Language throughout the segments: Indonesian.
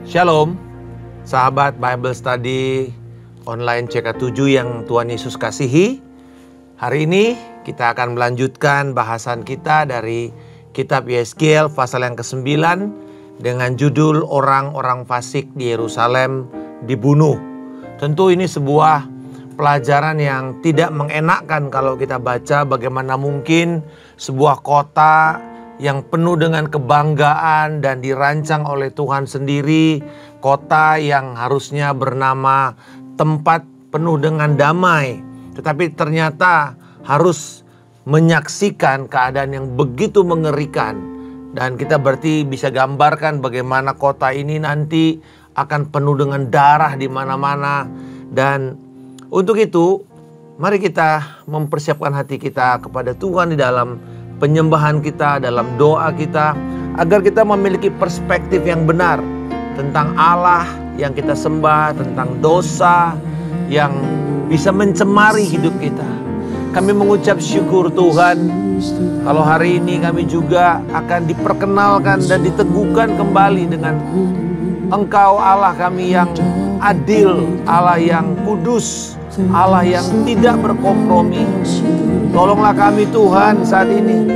Shalom, sahabat Bible Study online CK7 yang Tuhan Yesus kasihi. Hari ini kita akan melanjutkan bahasan kita dari kitab Yeskel pasal yang ke-9 dengan judul Orang-orang Fasik di Yerusalem dibunuh. Tentu ini sebuah pelajaran yang tidak mengenakkan kalau kita baca bagaimana mungkin sebuah kota yang penuh dengan kebanggaan dan dirancang oleh Tuhan sendiri, kota yang harusnya bernama tempat penuh dengan damai, tetapi ternyata harus menyaksikan keadaan yang begitu mengerikan. Dan kita berarti bisa gambarkan bagaimana kota ini nanti akan penuh dengan darah di mana-mana. Dan untuk itu, mari kita mempersiapkan hati kita kepada Tuhan di dalam penyembahan kita, dalam doa kita, agar kita memiliki perspektif yang benar tentang Allah yang kita sembah, tentang dosa yang bisa mencemari hidup kita. Kami mengucap syukur Tuhan, kalau hari ini kami juga akan diperkenalkan dan diteguhkan kembali dengan Engkau Allah kami yang adil, Allah yang kudus, Allah yang tidak berkompromi. Tolonglah kami Tuhan saat ini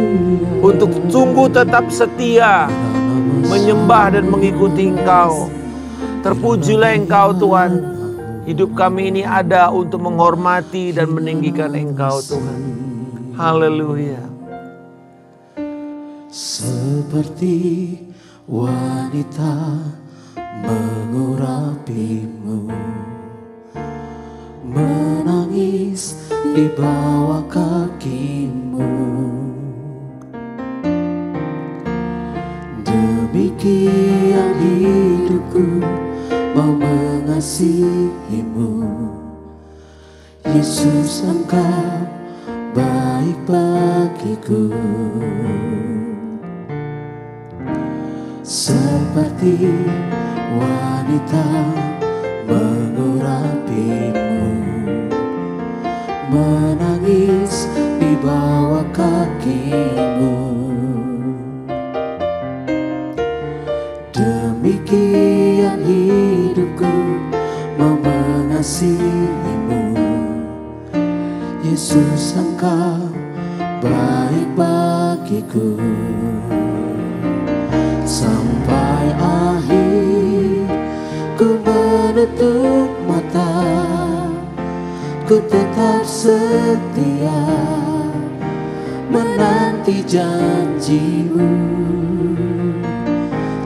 untuk sungguh tetap setia menyembah dan mengikuti Engkau. Terpujilah Engkau Tuhan. Hidup kami ini ada untuk menghormati dan meninggikan Engkau Tuhan. Haleluya. Seperti wanita mengurapimu, menangis di bawah kakimu. Demikian hidupku mau mengasihimu. Yesus, Engkau baik bagiku. Seperti wanita mengurapimu, menangis di bawah kakimu. Demikian hidupku mau mengasihimu. Yesus, Engkau baik bagiku. Sampai akhir ku menutup mata, ku tetap setia menanti janjimu.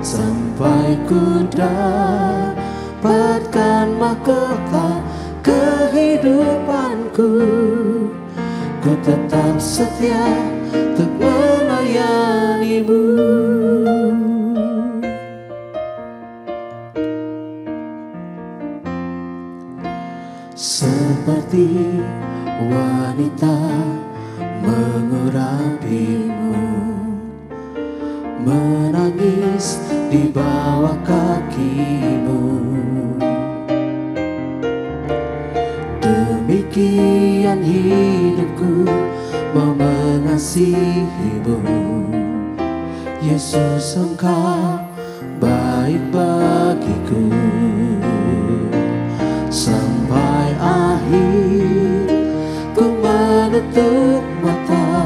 Sampai ku dapatkan mahkota kehidupanku, ku tetap setia untuk melayanimu. Seperti wanita mengurapimu, menangis di bawah kakimu. Demikian hidupku mau mengasihimu. Yesus, Engkau baik bagiku. Sampai akhir ku menutup mata,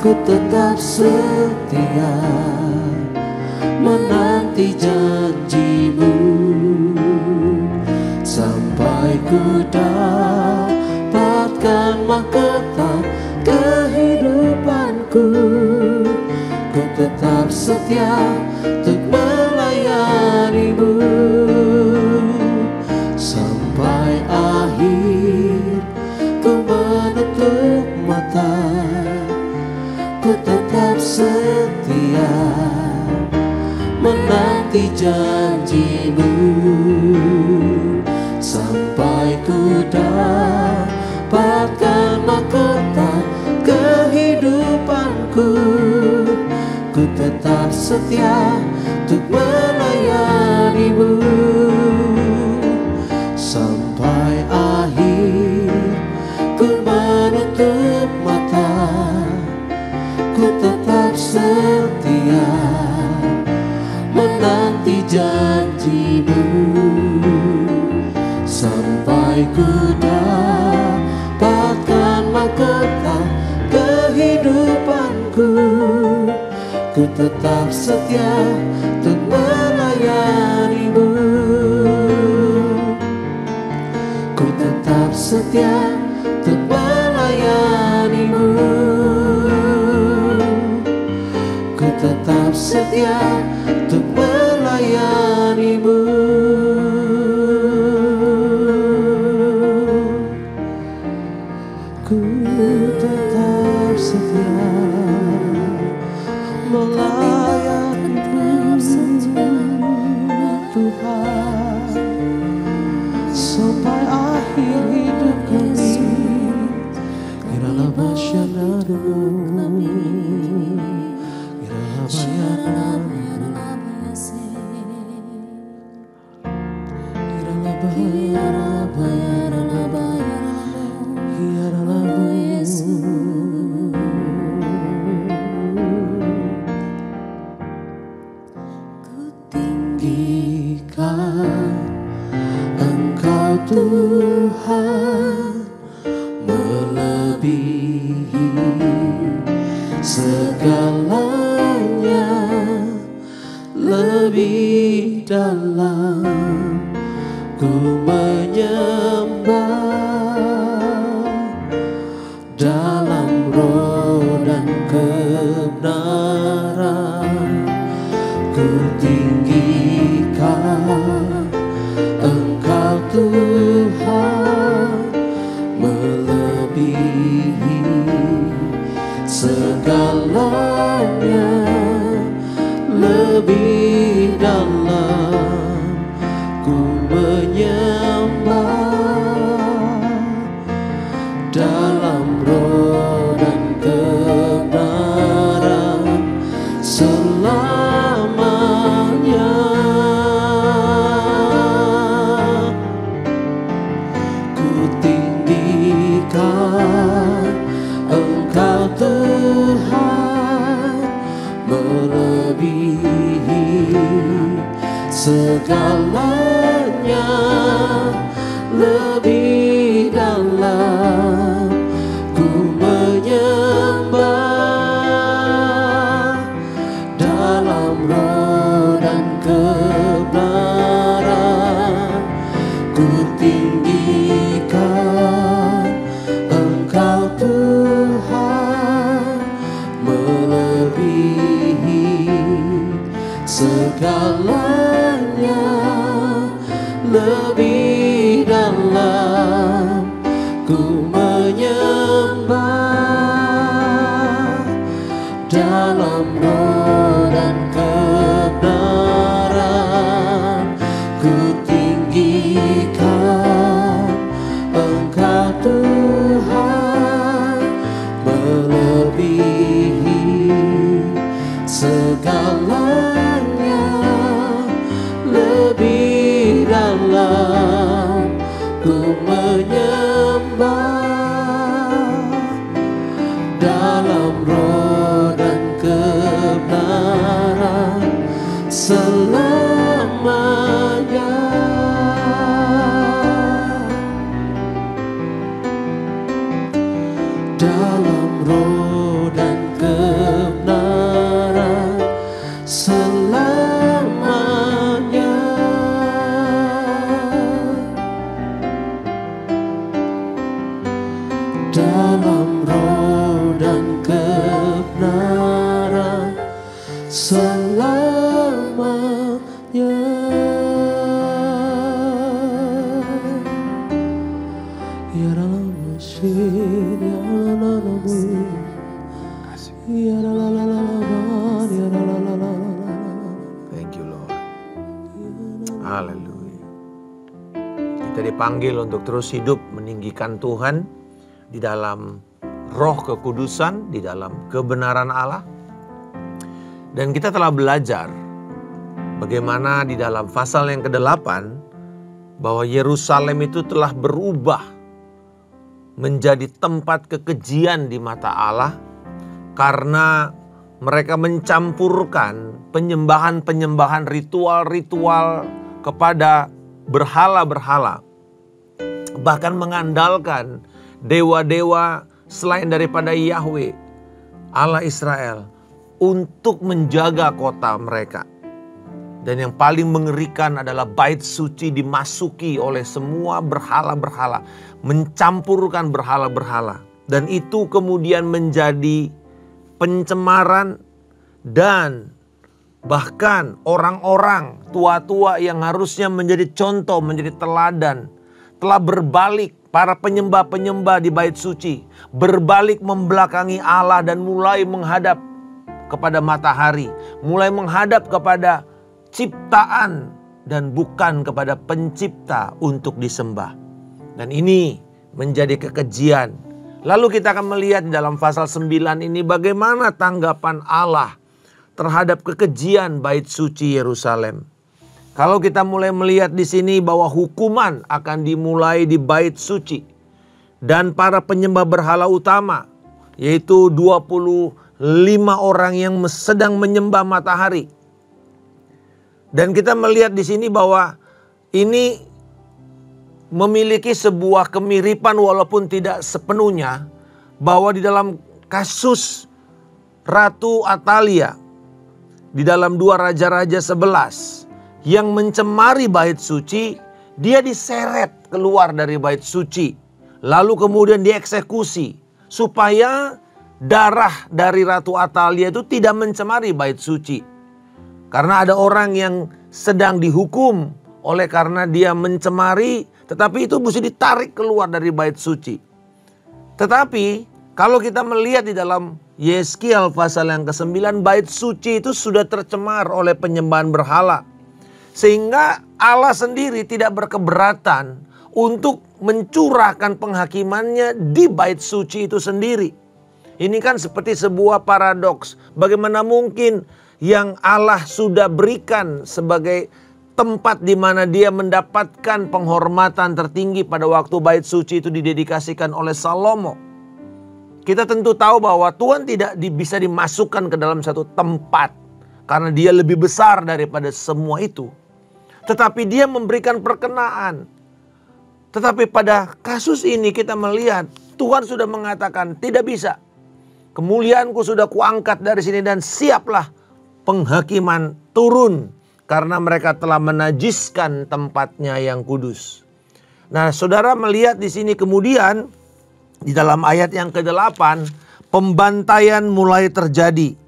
ku tetap setia menanti janjimu. Sampai ku dapatkan mahkota kehidupanku, ku tetap setia untuk melayanimu. Sampai akhir ku menutup mata, ku tetap setia menanti janjimu. Sampai ku dapatkan mahkota kehidupanku, ku tetap setia untuk melayanimu. Sampai akhir ku menutup mata, ku tetap setia tetap setia untuk melayani-Mu. Ku tetap setia untuk melayani-Mu. Ku tetap setia untuk melayani-Mu. Ku tetap setia melayani-Mu, Tuhan, sampai akhir hidup kami. Iralah masyarakat-Mu, iralah Engkau Tuhan melebihi segalanya, lebih dalam ku menyembah dalam roh dan kebenaran. Ku tinggikan Engkau Tuhan melebihi segalanya, lebih dalam ku menyembah dalam roh dan kebenaran selamanya. Ku tinggikan Engkau Tuhan melebihi segalanya, lebih dalam ku menyembah dalam roh dan kebenaran. Ku tinggikan Engkau Tuhan melebihi segalanya, lebih dalam ku menyembah dalam roh dan kebenaran. Ku tinggikan Engkau Tuhan melebihi segalanya, lebih dalam ku menyembah dalam roh dan kebenaran selamanya. Dalam roh dan kebenaran selamanya. Dalam roh dan kebenaran selamanya. Ya dalam mesin, ya dalam ya Thank you Lord. Haleluya. Kita dipanggil untuk terus hidup meninggikan Tuhan di dalam roh kekudusan, di dalam kebenaran Allah. Dan kita telah belajar bagaimana di dalam pasal yang ke-8 bahwa Yerusalem itu telah berubah menjadi tempat kekejian di mata Allah karena mereka mencampurkan penyembahan-penyembahan ritual-ritual kepada berhala-berhala, bahkan mengandalkan dewa-dewa selain daripada Yahweh Allah Israel untuk menjaga kota mereka. Dan yang paling mengerikan adalah bait suci dimasuki oleh semua berhala-berhala, mencampurkan berhala-berhala. Dan itu kemudian menjadi pencemaran, dan bahkan orang-orang tua-tua yang harusnya menjadi contoh, menjadi teladan, telah berbalik. Para penyembah-penyembah di bait suci berbalik membelakangi Allah dan mulai menghadap kepada matahari, mulai menghadap kepada ciptaan dan bukan kepada pencipta untuk disembah. Dan ini menjadi kekejian. Lalu kita akan melihat di dalam pasal 9 ini bagaimana tanggapan Allah terhadap kekejian bait suci Yerusalem. Kalau kita mulai melihat di sini bahwa hukuman akan dimulai di bait suci dan para penyembah berhala utama, yaitu 25 orang yang sedang menyembah matahari. Dan kita melihat di sini bahwa ini memiliki sebuah kemiripan walaupun tidak sepenuhnya, bahwa di dalam kasus Ratu Atalia di dalam 2 Raja-Raja 11 yang mencemari bait suci, dia diseret keluar dari bait suci, lalu kemudian dieksekusi supaya darah dari Ratu Atalia itu tidak mencemari bait suci. Karena ada orang yang sedang dihukum oleh karena dia mencemari, tetapi itu mesti ditarik keluar dari bait suci. Tetapi kalau kita melihat di dalam Yeskiel pasal yang ke-9, bait suci itu sudah tercemar oleh penyembahan berhala. Sehingga Allah sendiri tidak berkeberatan untuk mencurahkan penghakimannya di bait suci itu sendiri. Ini kan seperti sebuah paradoks. Bagaimana mungkin yang Allah sudah berikan sebagai tempat di mana dia mendapatkan penghormatan tertinggi pada waktu bait suci itu didedikasikan oleh Salomo. Kita tentu tahu bahwa Tuhan tidak bisa dimasukkan ke dalam satu tempat karena dia lebih besar daripada semua itu. Tetapi dia memberikan perkenaan. Tetapi pada kasus ini kita melihat Tuhan sudah mengatakan tidak bisa. Kemuliaanku sudah kuangkat dari sini dan siaplah penghakiman turun. Karena mereka telah menajiskan tempatnya yang kudus. Nah, saudara melihat di sini kemudian di dalam ayat yang ke-8 pembantaian mulai terjadi.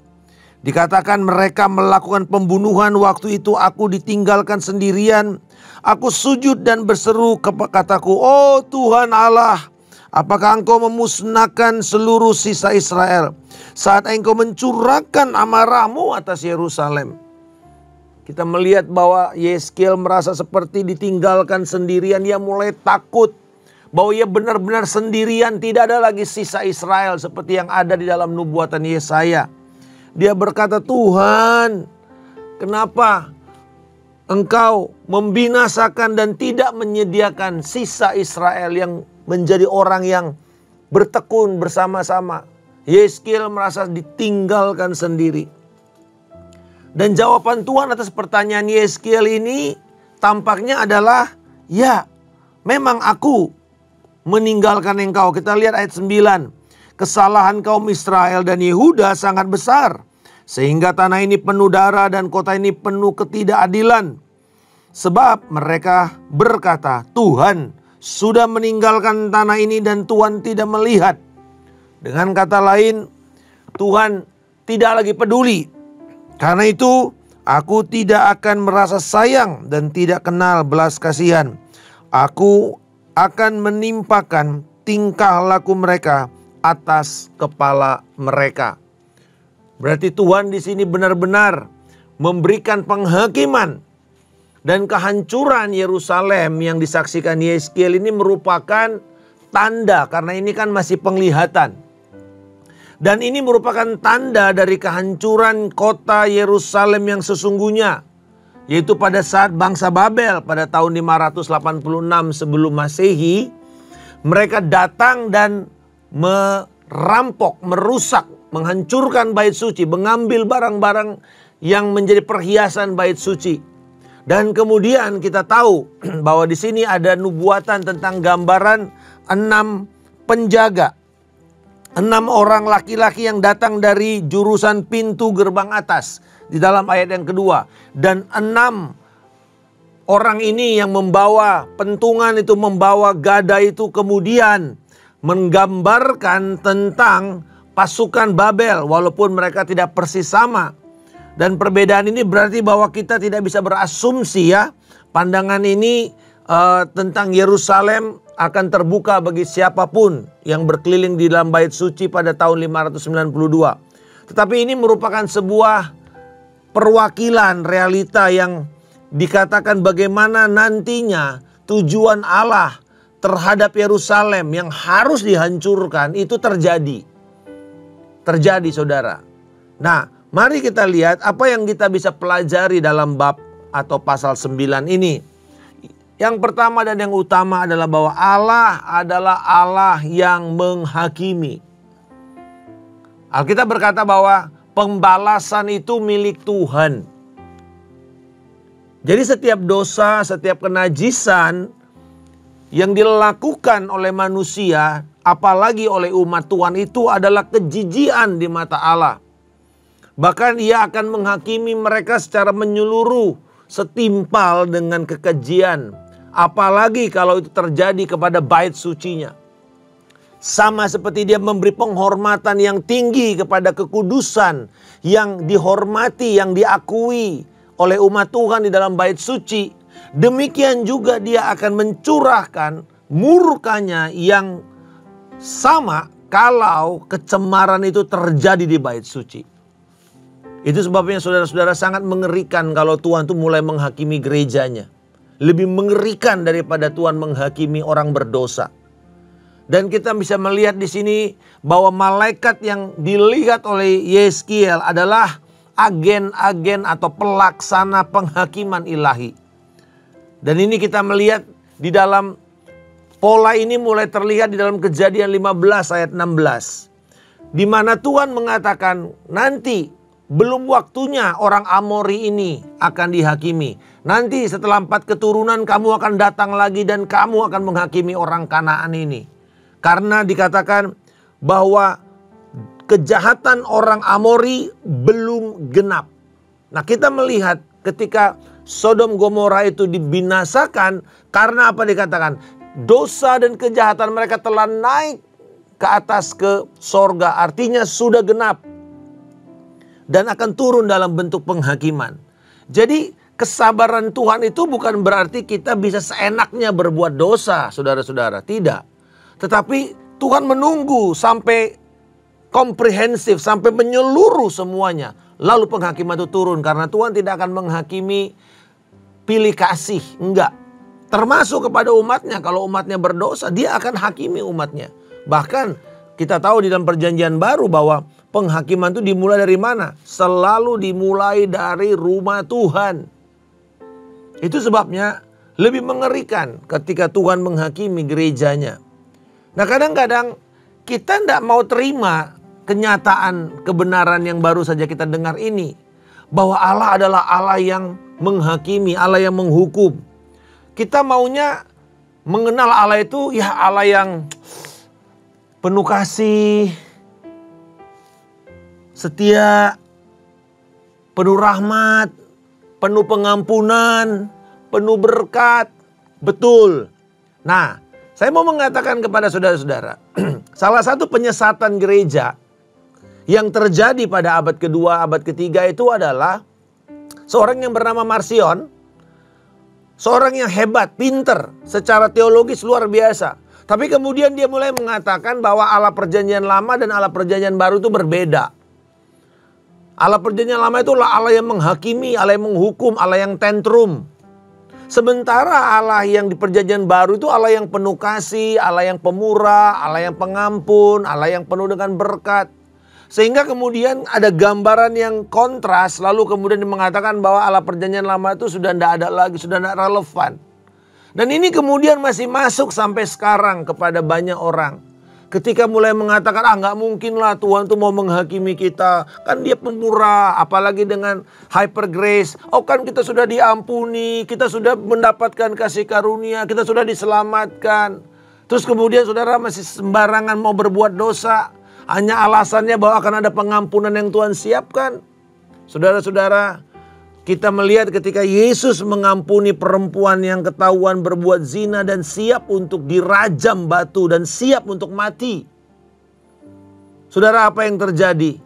Dikatakan mereka melakukan pembunuhan, waktu itu aku ditinggalkan sendirian. Aku sujud dan berseru kataku, "Oh Tuhan Allah, apakah engkau memusnahkan seluruh sisa Israel saat engkau mencurahkan amarahmu atas Yerusalem?" Kita melihat bahwa Yeskiel merasa seperti ditinggalkan sendirian. Ia mulai takut bahwa ia benar-benar sendirian. Tidak ada lagi sisa Israel seperti yang ada di dalam nubuatan Yesaya. Dia berkata, "Tuhan, kenapa engkau membinasakan dan tidak menyediakan sisa Israel yang menjadi orang yang bertekun bersama-sama?" Yeskiel merasa ditinggalkan sendiri. Dan jawaban Tuhan atas pertanyaan Yeskiel ini tampaknya adalah, "Ya, memang aku meninggalkan engkau." Kita lihat ayat 9. "Kesalahan kaum Israel dan Yehuda sangat besar, sehingga tanah ini penuh darah dan kota ini penuh ketidakadilan. Sebab mereka berkata, Tuhan sudah meninggalkan tanah ini dan Tuhan tidak melihat." Dengan kata lain, Tuhan tidak lagi peduli. Karena itu aku tidak akan merasa sayang dan tidak kenal belas kasihan. Aku akan menimpakan tingkah laku mereka atas kepala mereka. Berarti Tuhan di sini benar-benar memberikan penghakiman dan kehancuran Yerusalem yang disaksikan Yeskiel ini merupakan tanda, karena ini kan masih penglihatan. Dan ini merupakan tanda dari kehancuran kota Yerusalem yang sesungguhnya, yaitu pada saat bangsa Babel pada tahun 586 sebelum Masehi, mereka datang dan merampok, merusak, menghancurkan bait suci, mengambil barang-barang yang menjadi perhiasan bait suci. Dan kemudian kita tahu bahwa di sini ada nubuatan tentang gambaran 6 penjaga 6 orang laki-laki yang datang dari jurusan pintu gerbang atas di dalam ayat yang kedua. Dan 6 orang ini yang membawa pentungan itu, membawa gada itu, kemudian menggambarkan tentang pasukan Babel walaupun mereka tidak persis sama. Dan perbedaan ini berarti bahwa kita tidak bisa berasumsi ya. Pandangan ini tentang Yerusalem akan terbuka bagi siapapun yang berkeliling di dalam bait suci pada tahun 592. Tetapi ini merupakan sebuah perwakilan realita yang dikatakan bagaimana nantinya tujuan Allah terhadap Yerusalem yang harus dihancurkan itu terjadi. Terjadi, saudara. Nah, mari kita lihat apa yang kita bisa pelajari dalam bab atau pasal 9 ini. Yang pertama dan yang utama adalah bahwa Allah adalah Allah yang menghakimi. Alkitab berkata bahwa pembalasan itu milik Tuhan. Jadi setiap dosa, setiap kenajisan yang dilakukan oleh manusia, apalagi oleh umat Tuhan, itu adalah kejijian di mata Allah. Bahkan Ia akan menghakimi mereka secara menyeluruh, setimpal dengan kekejian. Apalagi kalau itu terjadi kepada bait sucinya. Sama seperti Dia memberi penghormatan yang tinggi kepada kekudusan yang dihormati, yang diakui oleh umat Tuhan di dalam bait suci. Demikian juga Dia akan mencurahkan murkanya yang sama kalau kecemaran itu terjadi di bait suci. Itu sebabnya saudara-saudara sangat mengerikan kalau Tuhan itu mulai menghakimi gerejanya. Lebih mengerikan daripada Tuhan menghakimi orang berdosa. Dan kita bisa melihat di sini bahwa malaikat yang dilihat oleh Yeskiel adalah agen-agen atau pelaksana penghakiman ilahi. Dan ini kita melihat di dalam pola ini mulai terlihat di dalam Kejadian 15 ayat 16. Di mana Tuhan mengatakan nanti belum waktunya orang Amori ini akan dihakimi. Nanti setelah 4 keturunan kamu akan datang lagi dan kamu akan menghakimi orang Kanaan ini. Karena dikatakan bahwa kejahatan orang Amori belum genap. Nah, kita melihat ketika Sodom Gomora itu dibinasakan karena apa dikatakan? Dosa dan kejahatan mereka telah naik ke atas ke sorga. Artinya sudah genap. Dan akan turun dalam bentuk penghakiman. Jadi kesabaran Tuhan itu bukan berarti kita bisa seenaknya berbuat dosa, saudara-saudara. Tidak. Tetapi Tuhan menunggu sampai komprehensif, sampai menyeluruh semuanya. Lalu penghakiman itu turun. Karena Tuhan tidak akan menghakimi pilih kasih. Enggak. Termasuk kepada umatnya. Kalau umatnya berdosa, Dia akan hakimi umatnya. Bahkan kita tahu di dalam perjanjian baru bahwa penghakiman itu dimulai dari mana? Selalu dimulai dari rumah Tuhan. Itu sebabnya lebih mengerikan ketika Tuhan menghakimi gerejanya. Nah, kadang-kadang kita tidak mau terima kenyataan kebenaran yang baru saja kita dengar ini. Bahwa Allah adalah Allah yang menghakimi, Allah yang menghukum. Kita maunya mengenal Allah itu ya Allah yang penuh kasih, setia, penuh rahmat, penuh pengampunan, penuh berkat. Betul. Nah, saya mau mengatakan kepada saudara-saudara, salah satu penyesatan gereja yang terjadi pada abad kedua, abad ketiga itu adalah seorang yang bernama Marcion, seorang yang hebat, pinter, secara teologis luar biasa. Tapi kemudian dia mulai mengatakan bahwa Allah perjanjian lama dan Allah perjanjian baru itu berbeda. Allah perjanjian lama itulah Allah yang menghakimi, Allah yang menghukum, Allah yang tantrum. Sementara Allah yang di perjanjian baru itu Allah yang penuh kasih, Allah yang pemurah, Allah yang pengampun, Allah yang penuh dengan berkat. Sehingga kemudian ada gambaran yang kontras, lalu kemudian mengatakan bahwa Allah perjanjian lama itu sudah tidak ada lagi, sudah tidak relevan. Dan ini kemudian masih masuk sampai sekarang kepada banyak orang. Ketika mulai mengatakan, nggak mungkin lah Tuhan tuh mau menghakimi kita. Kan Dia pemurah, apalagi dengan hyper grace. Oh kan kita sudah diampuni, kita sudah mendapatkan kasih karunia, kita sudah diselamatkan. Terus kemudian saudara masih sembarangan mau berbuat dosa. Hanya alasannya bahwa akan ada pengampunan yang Tuhan siapkan. Saudara-saudara, kita melihat ketika Yesus mengampuni perempuan yang ketahuan berbuat zina dan siap untuk dirajam batu dan siap untuk mati. Saudara, apa yang terjadi?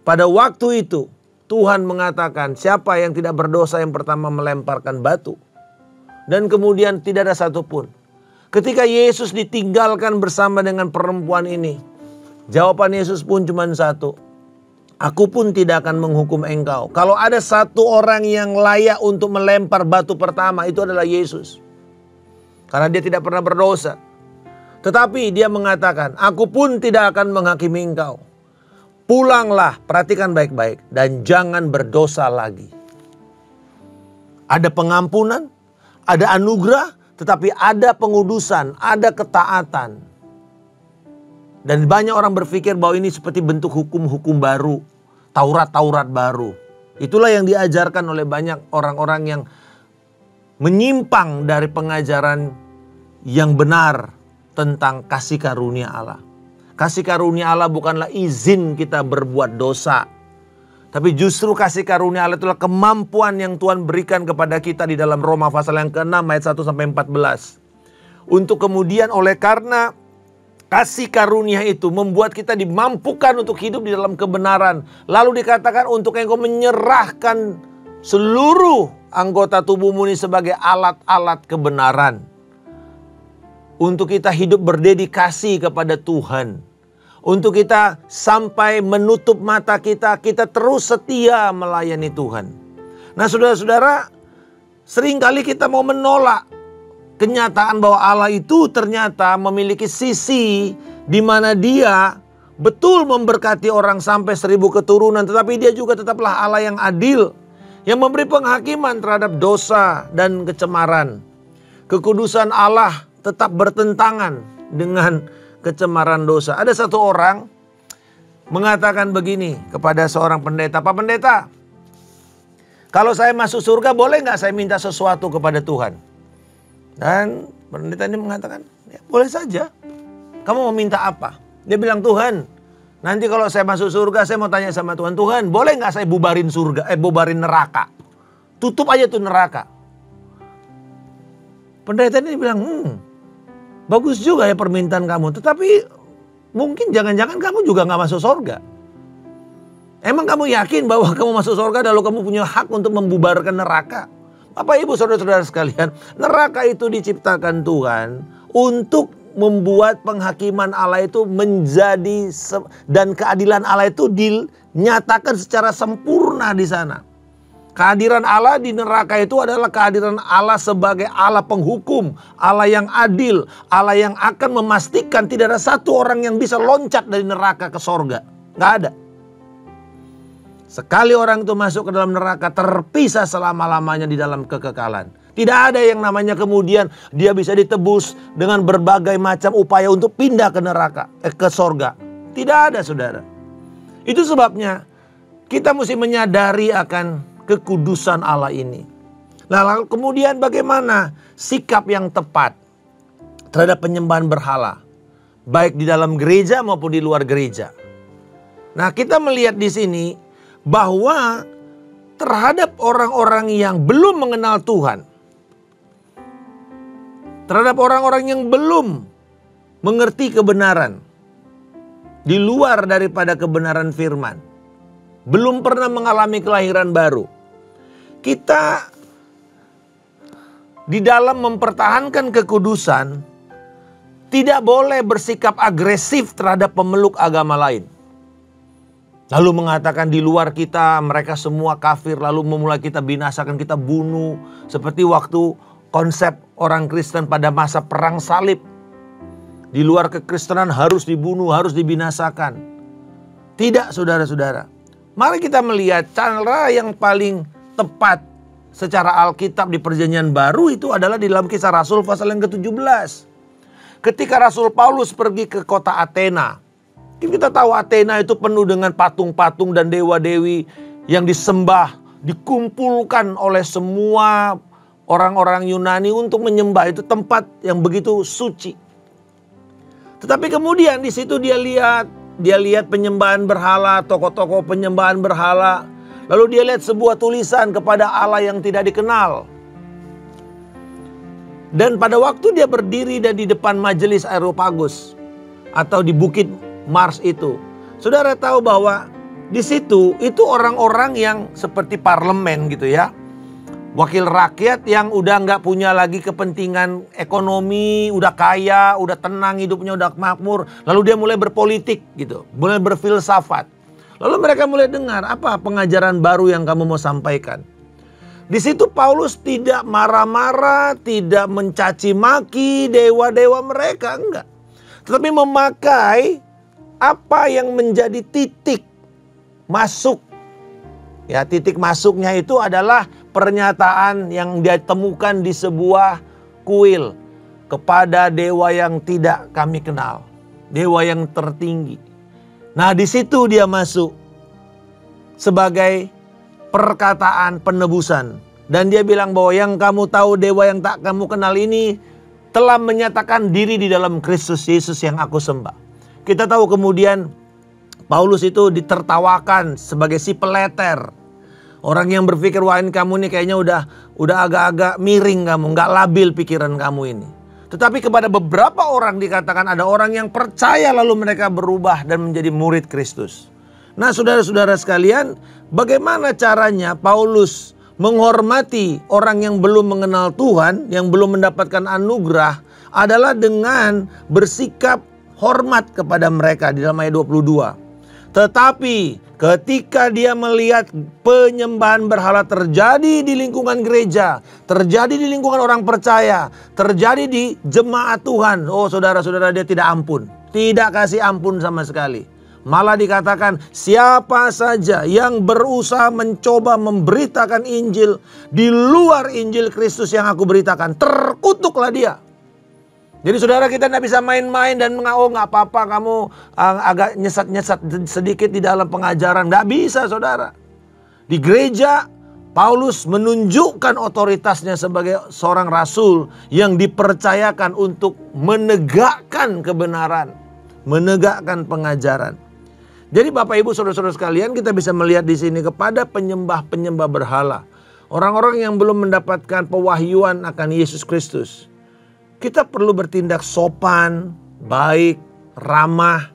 Pada waktu itu Tuhan mengatakan siapa yang tidak berdosa yang pertama melemparkan batu. Dan kemudian tidak ada satupun. Ketika Yesus ditinggalkan bersama dengan perempuan ini, jawaban Yesus pun cuma satu. Aku pun tidak akan menghukum engkau. Kalau ada satu orang yang layak untuk melempar batu pertama, itu adalah Yesus. Karena dia tidak pernah berdosa. Tetapi dia mengatakan, aku pun tidak akan menghakimi engkau. Pulanglah, perhatikan baik-baik, dan jangan berdosa lagi. Ada pengampunan, ada anugerah, tetapi ada pengudusan, ada ketaatan. Dan banyak orang berpikir bahwa ini seperti bentuk hukum-hukum baru, Taurat-Taurat baru. Itulah yang diajarkan oleh banyak orang-orang yang menyimpang dari pengajaran yang benar tentang kasih karunia Allah. Kasih karunia Allah bukanlah izin kita berbuat dosa. Tapi justru kasih karunia Allah itulah kemampuan yang Tuhan berikan kepada kita di dalam Roma pasal yang ke-6 ayat 1-14. Untuk kemudian oleh karena kasih karunia itu membuat kita dimampukan untuk hidup di dalam kebenaran. Lalu dikatakan untuk engkau menyerahkan seluruh anggota tubuhmu ini sebagai alat-alat kebenaran. Untuk kita hidup berdedikasi kepada Tuhan. Untuk kita sampai menutup mata kita, kita terus setia melayani Tuhan. Nah saudara-saudara, seringkali kita mau menolak kenyataan bahwa Allah itu ternyata memiliki sisi di mana dia betul memberkati orang sampai 1000 keturunan. Tetapi dia juga tetaplah Allah yang adil. Yang memberi penghakiman terhadap dosa dan kecemaran. Kekudusan Allah tetap bertentangan dengan kecemaran dosa. Ada satu orang mengatakan begini kepada seorang pendeta. Pak pendeta, kalau saya masuk surga boleh nggak saya minta sesuatu kepada Tuhan? Dan pendeta ini mengatakan, ya, boleh saja. Kamu mau minta apa? Dia bilang, Tuhan, nanti kalau saya masuk surga saya mau tanya sama Tuhan. Tuhan, boleh nggak saya bubarin bubarin neraka? Tutup aja tuh neraka. Pendeta ini bilang, bagus juga ya permintaan kamu. Tetapi mungkin jangan-jangan kamu juga gak masuk surga. Emang kamu yakin bahwa kamu masuk surga lalu kamu punya hak untuk membubarkan neraka? Bapak ibu saudara-saudara sekalian, neraka itu diciptakan Tuhan untuk membuat penghakiman Allah itu menjadi dan keadilan Allah itu dinyatakan secara sempurna di sana. Kehadiran Allah di neraka itu adalah kehadiran Allah sebagai Allah penghukum, Allah yang adil, Allah yang akan memastikan tidak ada satu orang yang bisa loncat dari neraka ke sorga. Gak ada. Sekali orang itu masuk ke dalam neraka, terpisah selama-lamanya di dalam kekekalan. Tidak ada yang namanya kemudian dia bisa ditebus dengan berbagai macam upaya untuk pindah ke neraka, ke sorga. Tidak ada, saudara. Itu sebabnya kita mesti menyadari akan kekudusan Allah ini. Lalu kemudian bagaimana sikap yang tepat terhadap penyembahan berhala, baik di dalam gereja maupun di luar gereja. Nah, kita melihat di sini bahwa terhadap orang-orang yang belum mengenal Tuhan, terhadap orang-orang yang belum mengerti kebenaran di luar daripada kebenaran firman, belum pernah mengalami kelahiran baru, kita di dalam mempertahankan kekudusan tidak boleh bersikap agresif terhadap pemeluk agama lain. Lalu mengatakan di luar kita mereka semua kafir, lalu memulai kita binasakan, kita bunuh. Seperti waktu konsep orang Kristen pada masa perang salib. Di luar kekristenan harus dibunuh, harus dibinasakan. Tidak, saudara-saudara. Mari kita melihat cara yang paling tepat secara Alkitab di Perjanjian Baru itu adalah di dalam Kisah Rasul pasal yang ke-17. Ketika Rasul Paulus pergi ke kota Athena. Kita tahu Athena itu penuh dengan patung-patung dan dewa-dewi yang disembah, dikumpulkan oleh semua orang-orang Yunani untuk menyembah. Itu tempat yang begitu suci. Tetapi kemudian di situ dia lihat dia lihat penyembahan berhala, tokoh-tokoh penyembahan berhala. Lalu dia lihat sebuah tulisan kepada Allah yang tidak dikenal. Dan pada waktu dia berdiri dan di depan majelis Areopagus atau di bukit Mars itu, saudara tahu bahwa di situ itu orang-orang yang seperti parlemen gitu ya. Wakil rakyat yang udah nggak punya lagi kepentingan ekonomi, udah kaya, udah tenang hidupnya, udah makmur. Lalu dia mulai berpolitik gitu, mulai berfilsafat. Lalu mereka mulai dengar, apa pengajaran baru yang kamu mau sampaikan? Di situ Paulus tidak marah-marah, tidak mencaci maki dewa-dewa mereka, enggak. Tetapi memakai apa yang menjadi titik masuk. Ya, titik masuknya itu adalah pernyataan yang dia temukan di sebuah kuil kepada dewa yang tidak kami kenal, dewa yang tertinggi. Nah, di situ dia masuk sebagai perkataan penebusan, dan dia bilang bahwa yang kamu tahu dewa yang tak kamu kenal ini telah menyatakan diri di dalam Kristus Yesus yang aku sembah. Kita tahu kemudian Paulus itu ditertawakan sebagai si peleter. Orang yang berpikir, wah ini kamu nih kayaknya udah agak-agak miring kamu, nggak labil pikiran kamu ini. Tetapi kepada beberapa orang dikatakan ada orang yang percaya lalu mereka berubah dan menjadi murid Kristus. Nah saudara-saudara sekalian, bagaimana caranya Paulus menghormati orang yang belum mengenal Tuhan, yang belum mendapatkan anugerah, adalah dengan bersikap hormat kepada mereka di dalam ayat 22. Tetapi ketika dia melihat penyembahan berhala terjadi di lingkungan gereja, terjadi di lingkungan orang percaya, terjadi di jemaat Tuhan, oh saudara-saudara, dia tidak ampun, tidak kasih ampun sama sekali. Malah dikatakan siapa saja yang berusaha mencoba memberitakan Injil di luar Injil Kristus yang aku beritakan, terkutuklah dia. Jadi saudara, kita tidak bisa main-main dan oh nggak apa-apa kamu agak nyesat-nyesat sedikit di dalam pengajaran. Nggak bisa saudara. Di gereja Paulus menunjukkan otoritasnya sebagai seorang rasul yang dipercayakan untuk menegakkan kebenaran, menegakkan pengajaran. Jadi Bapak Ibu saudara-saudara sekalian, kita bisa melihat di sini kepada penyembah-penyembah berhala, orang-orang yang belum mendapatkan pewahyuan akan Yesus Kristus. Kita perlu bertindak sopan, baik, ramah,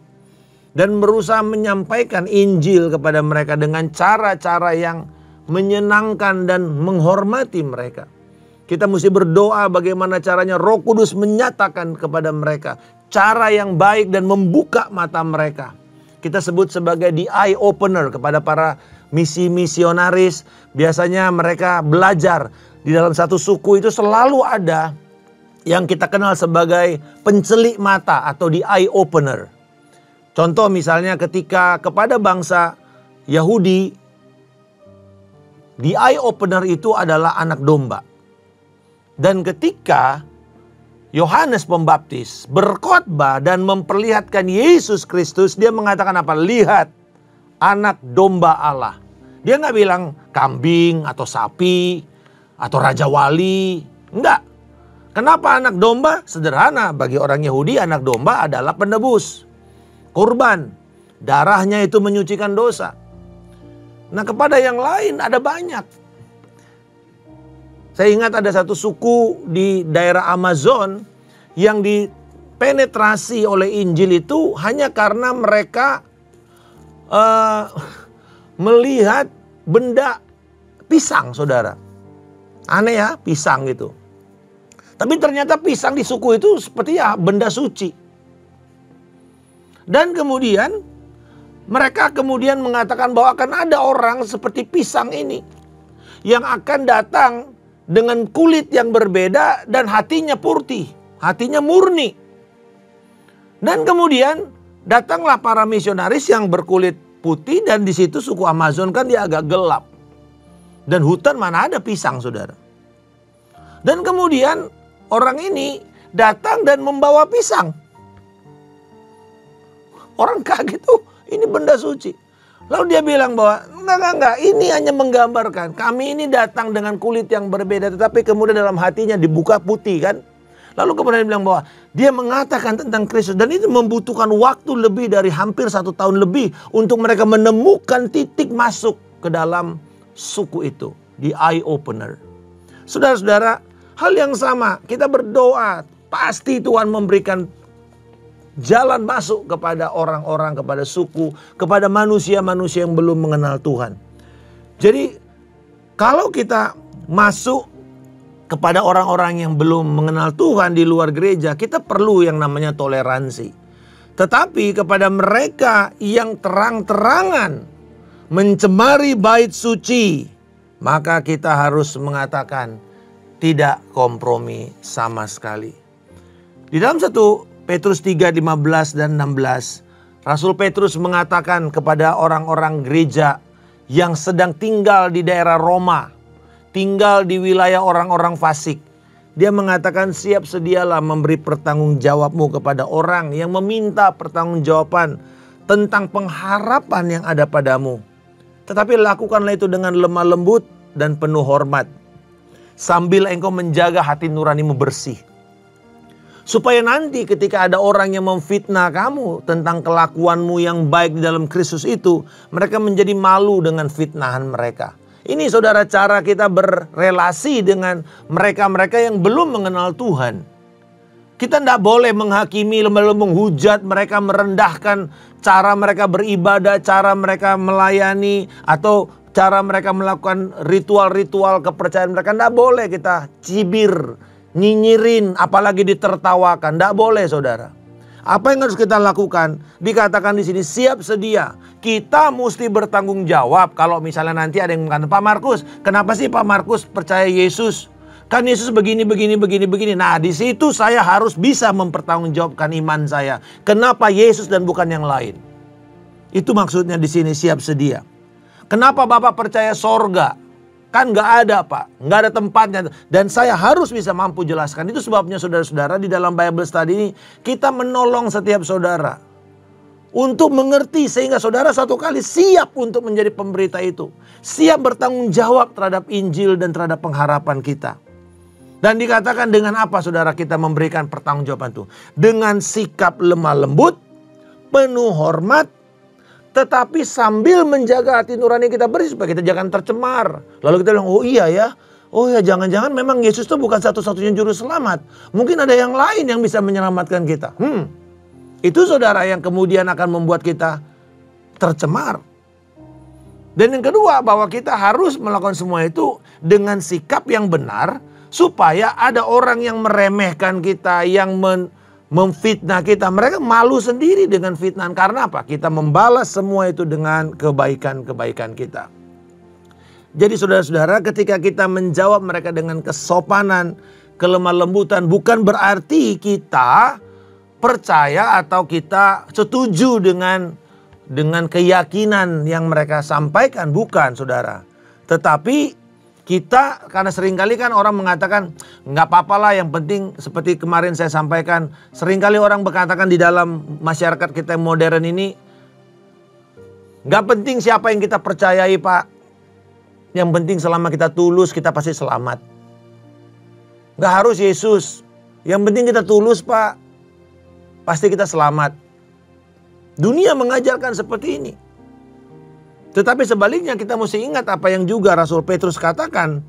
dan berusaha menyampaikan Injil kepada mereka dengan cara-cara yang menyenangkan dan menghormati mereka. Kita mesti berdoa bagaimana caranya Roh Kudus menyatakan kepada mereka cara yang baik dan membuka mata mereka. Kita sebut sebagai the eye opener kepada para misionaris. Biasanya mereka belajar di dalam satu suku itu selalu ada yang kita kenal sebagai pencelik mata atau the eye opener. Contoh misalnya ketika kepada bangsa Yahudi, the eye opener itu adalah anak domba. Dan ketika Yohanes Pembaptis berkhotbah dan memperlihatkan Yesus Kristus, dia mengatakan apa? Lihat anak domba Allah. Dia nggak bilang kambing atau sapi atau raja wali. Enggak. Kenapa anak domba? Sederhana, bagi orang Yahudi anak domba adalah penebus, kurban. Darahnya itu menyucikan dosa. Nah kepada yang lain ada banyak. Saya ingat ada satu suku di daerah Amazon yang dipenetrasi oleh Injil itu hanya karena mereka melihat benda pisang, saudara. Aneh ya, pisang gitu. Tapi ternyata pisang di suku itu seperti ya benda suci. Dan kemudian mereka kemudian mengatakan bahwa akan ada orang seperti pisang ini yang akan datang dengan kulit yang berbeda dan hatinya putih, hatinya murni. Dan kemudian datanglah para misionaris yang berkulit putih, dan di situ suku Amazon kan dia agak gelap. Dan hutan mana ada pisang, saudara. Dan kemudian orang ini datang dan membawa pisang. Orang kaget, ini benda suci. Lalu dia bilang bahwa enggak, ini hanya menggambarkan. Kami ini datang dengan kulit yang berbeda, tetapi kemudian dalam hatinya dibuka putih kan. Lalu kemudian dia bilang bahwa dia mengatakan tentang Kristus. Dan itu membutuhkan waktu lebih dari hampir 1 tahun lebih untuk mereka menemukan titik masuk ke dalam suku itu. Di eye opener. Saudara-saudara, hal yang sama. Kita berdoa. Pasti Tuhan memberikan jalan masuk kepada orang-orang, kepada suku, kepada manusia-manusia yang belum mengenal Tuhan. Jadi kalau kita masuk kepada orang-orang yang belum mengenal Tuhan di luar gereja, kita perlu yang namanya toleransi. Tetapi kepada mereka yang terang-terangan mencemari bait suci, maka kita harus mengatakan tidak kompromi sama sekali. Di dalam 1 Petrus 3, 15 dan 16, Rasul Petrus mengatakan kepada orang-orang gereja yang sedang tinggal di daerah Roma, tinggal di wilayah orang-orang fasik. Dia mengatakan siap sedialah memberi pertanggungjawabmu kepada orang yang meminta pertanggungjawaban tentang pengharapan yang ada padamu. Tetapi lakukanlah itu dengan lemah lembut dan penuh hormat, sambil engkau menjaga hati nuranimu bersih. Supaya nanti ketika ada orang yang memfitnah kamu tentang kelakuanmu yang baik di dalam Kristus itu, mereka menjadi malu dengan fitnahan mereka. Ini saudara cara kita berrelasi dengan mereka-mereka yang belum mengenal Tuhan. Kita tidak boleh menghakimi, lalu menghujat mereka, merendahkan cara mereka beribadah, cara mereka melayani, atau cara mereka melakukan ritual-ritual kepercayaan mereka. Tidak boleh kita cibir, nyinyirin, apalagi ditertawakan. Tidak boleh saudara. Apa yang harus kita lakukan? Dikatakan di sini siap sedia. Kita mesti bertanggung jawab. Kalau misalnya nanti ada yang mengatakan, Pak Markus, kenapa sih Pak Markus percaya Yesus? Kan Yesus begini. Nah di situ saya harus bisa mempertanggungjawabkan iman saya. Kenapa Yesus dan bukan yang lain? Itu maksudnya di sini siap sedia. Kenapa Bapak percaya sorga? Kan gak ada Pak, gak ada tempatnya. Dan saya harus bisa mampu jelaskan. Itu sebabnya saudara-saudara di dalam Bible Study ini kita menolong setiap saudara untuk mengerti sehingga saudara satu kali siap untuk menjadi pemberita itu. Siap bertanggung jawab terhadap Injil dan terhadap pengharapan kita. Dan dikatakan dengan apa saudara kita memberikan pertanggungjawaban itu? Dengan sikap lemah lembut, penuh hormat, tetapi sambil menjaga hati nurani kita bersih supaya kita jangan tercemar. Lalu kita bilang, oh iya ya. Oh ya, jangan-jangan memang Yesus itu bukan satu-satunya juru selamat. Mungkin ada yang lain yang bisa menyelamatkan kita. Itu saudara yang kemudian akan membuat kita tercemar. Dan yang kedua, bahwa kita harus melakukan semua itu dengan sikap yang benar. Supaya ada orang yang meremehkan kita, yang memfitnah kita. Mereka malu sendiri dengan fitnahan. Karena apa? Kita membalas semua itu dengan kebaikan-kebaikan kita. Jadi saudara-saudara, ketika kita menjawab mereka dengan kesopanan, kelemah lembutan, bukan berarti kita percaya atau kita setuju dengan keyakinan yang mereka sampaikan. Bukan saudara. Tetapi kita, karena seringkali kan orang mengatakan, nggak apa-apa lah, yang penting seperti kemarin saya sampaikan, seringkali orang berkatakan di dalam masyarakat kita yang modern ini, nggak penting siapa yang kita percayai Pak, yang penting selama kita tulus kita pasti selamat. Nggak harus Yesus, yang penting kita tulus Pak, pasti kita selamat. Dunia mengajarkan seperti ini. Tetapi sebaliknya kita mesti ingat apa yang juga Rasul Petrus katakan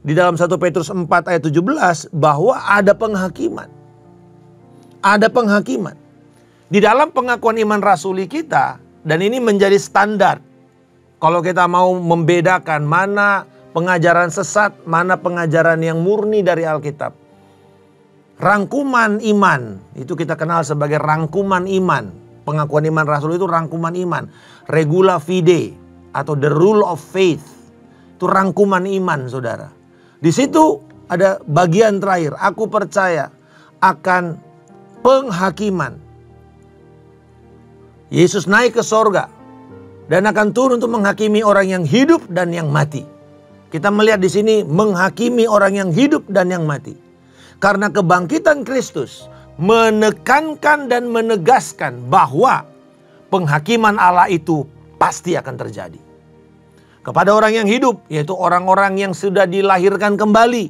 di dalam 1 Petrus 4 ayat 17 bahwa ada penghakiman. Ada penghakiman. Di dalam pengakuan iman rasuli kita, dan ini menjadi standar. Kalau kita mau membedakan mana pengajaran sesat, mana pengajaran yang murni dari Alkitab. Rangkuman iman, itu kita kenal sebagai rangkuman iman. Pengakuan iman rasul itu rangkuman iman. Regula fide atau the rule of faith. Itu rangkuman iman saudara. Di situ ada bagian terakhir. Aku percaya akan penghakiman. Yesus naik ke sorga. Dan akan turun untuk menghakimi orang yang hidup dan yang mati. Kita melihat di sini menghakimi orang yang hidup dan yang mati. Karena kebangkitan Kristus menekankan dan menegaskan bahwa penghakiman Allah itu pasti akan terjadi. Kepada orang yang hidup, yaitu orang-orang yang sudah dilahirkan kembali.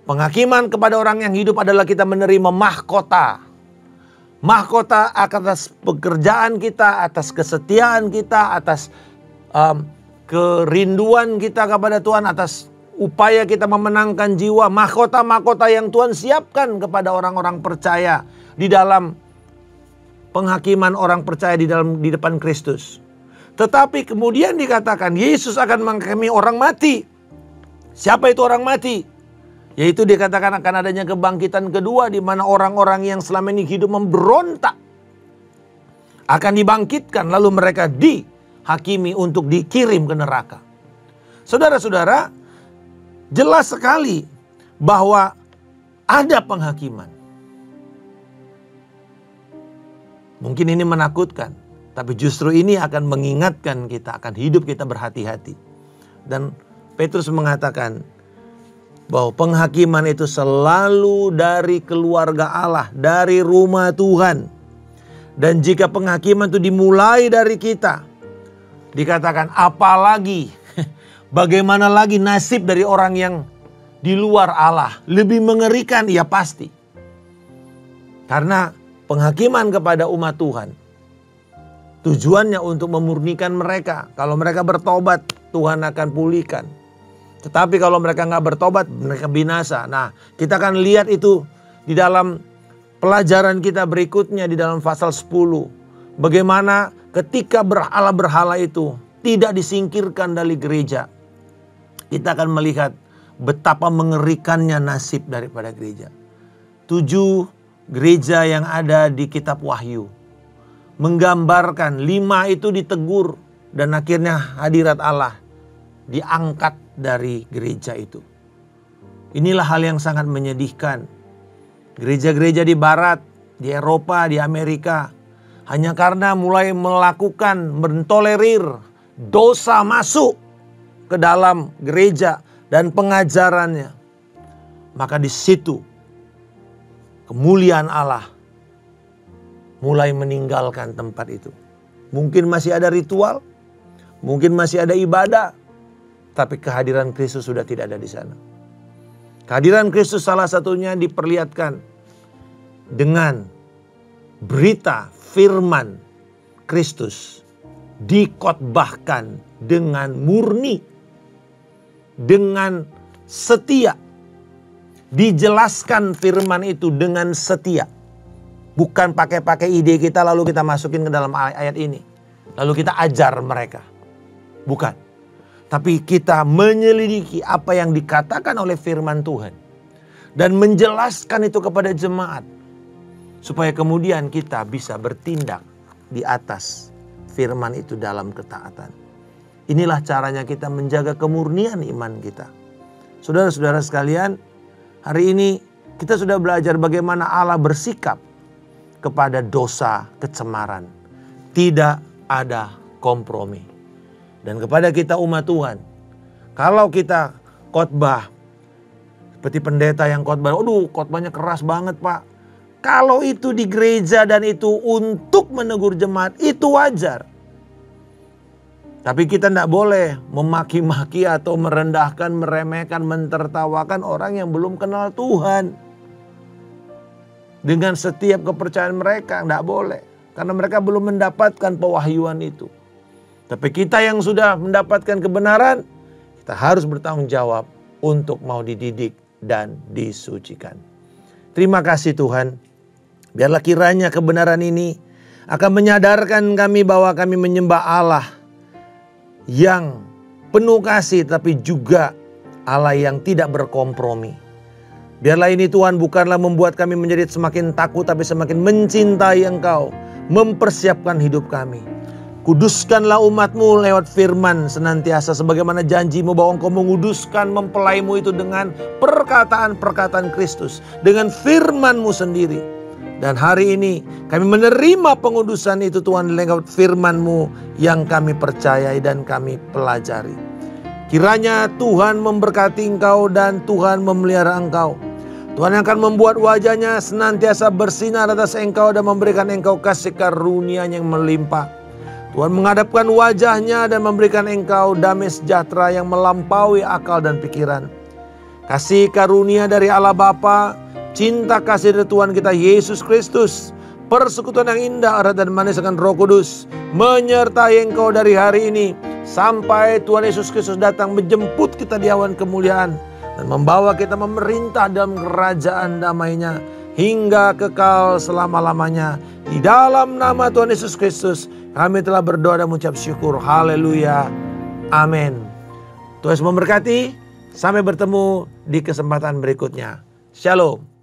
Penghakiman kepada orang yang hidup adalah kita menerima mahkota. Mahkota atas pekerjaan kita, atas kesetiaan kita, atas kerinduan kita kepada Tuhan, atas upaya kita memenangkan jiwa. Mahkota-mahkota yang Tuhan siapkan kepada orang-orang percaya di dalam penghakiman orang percaya di depan Kristus. Tetapi kemudian dikatakan Yesus akan menghakimi orang mati. Siapa itu orang mati? Yaitu dikatakan akan adanya kebangkitan kedua, di mana orang-orang yang selama ini hidup memberontak akan dibangkitkan, lalu mereka dihakimi untuk dikirim ke neraka. Saudara-saudara, jelas sekali bahwa ada penghakiman. Mungkin ini menakutkan, tapi justru ini akan mengingatkan kita akan hidup kita berhati-hati. Dan Petrus mengatakan bahwa penghakiman itu selalu dari keluarga Allah, dari rumah Tuhan. Dan jika penghakiman itu dimulai dari kita, dikatakan apalagi, bagaimana lagi nasib dari orang yang di luar Allah. Lebih mengerikan, ya pasti. Karena penghakiman kepada umat Tuhan, tujuannya untuk memurnikan mereka. Kalau mereka bertobat, Tuhan akan pulihkan. Tetapi kalau mereka nggak bertobat, mereka binasa. Nah, kita akan lihat itu di dalam pelajaran kita berikutnya di dalam pasal 10. Bagaimana ketika berhala-berhala itu tidak disingkirkan dari gereja. Kita akan melihat betapa mengerikannya nasib daripada gereja. 7 gereja yang ada di kitab Wahyu menggambarkan 5 itu ditegur dan akhirnya hadirat Allah diangkat dari gereja itu. Inilah hal yang sangat menyedihkan. Gereja-gereja di barat, di Eropa, di Amerika, hanya karena mulai melakukan, mentolerir dosa masuk ke dalam gereja dan pengajarannya. Maka di situ kemuliaan Allah mulai meninggalkan tempat itu. Mungkin masih ada ritual, mungkin masih ada ibadah, tapi kehadiran Kristus sudah tidak ada di sana. Kehadiran Kristus salah satunya diperlihatkan dengan berita firman Kristus dikotbahkan dengan murni, dengan setia. Dijelaskan firman itu dengan setia. Bukan pakai ide kita lalu kita masukin ke dalam ayat ini. Lalu kita ajar mereka. Bukan. Tapi kita menyelidiki apa yang dikatakan oleh firman Tuhan. Dan menjelaskan itu kepada jemaat. Supaya kemudian kita bisa bertindak di atas firman itu dalam ketaatan. Inilah caranya kita menjaga kemurnian iman kita. Saudara-saudara sekalian, hari ini kita sudah belajar bagaimana Allah bersikap kepada dosa kecemaran. Tidak ada kompromi. Dan kepada kita umat Tuhan, kalau kita khotbah seperti pendeta yang khotbah, aduh khotbahnya keras banget Pak. Kalau itu di gereja dan itu untuk menegur jemaat, itu wajar. Tapi kita tidak boleh memaki-maki atau merendahkan, meremehkan, mentertawakan orang yang belum kenal Tuhan. Dengan setiap kepercayaan mereka, tidak boleh. Karena mereka belum mendapatkan pewahyuan itu. Tapi kita yang sudah mendapatkan kebenaran, kita harus bertanggung jawab untuk mau dididik dan disucikan. Terima kasih Tuhan. Biarlah kiranya kebenaran ini akan menyadarkan kami bahwa kami menyembah Allah yang penuh kasih, tapi juga Allah yang tidak berkompromi. Biarlah ini Tuhan bukanlah membuat kami menjadi semakin takut, tapi semakin mencintai Engkau, mempersiapkan hidup kami. Kuduskanlah umat-Mu lewat firman senantiasa sebagaimana janji-Mu bahwa Engkau menguduskan mempelai-Mu itu dengan perkataan-perkataan Kristus, dengan firman-Mu sendiri. Dan hari ini kami menerima pengudusan itu Tuhan lewat firman-Mu yang kami percayai dan kami pelajari. Kiranya Tuhan memberkati Engkau dan Tuhan memelihara Engkau. Tuhan akan membuat wajahnya senantiasa bersinar atas Engkau dan memberikan Engkau kasih karunia yang melimpah. Tuhan menghadapkan wajahnya dan memberikan engkau damai sejahtera yang melampaui akal dan pikiran. kasih karunia dari Allah Bapa, cinta kasih dari Tuhan kita Yesus Kristus, persekutuan yang indah, erat dan manis dengan Roh Kudus, menyertai engkau dari hari ini sampai Tuhan Yesus Kristus datang menjemput kita di awan kemuliaan dan membawa kita memerintah dalam kerajaan damai-Nya hingga kekal selama-lamanya. Di dalam nama Tuhan Yesus Kristus kami telah berdoa dan mengucap syukur. Haleluya. Amin. Tuhan Yesus memberkati. Sampai bertemu di kesempatan berikutnya. Shalom.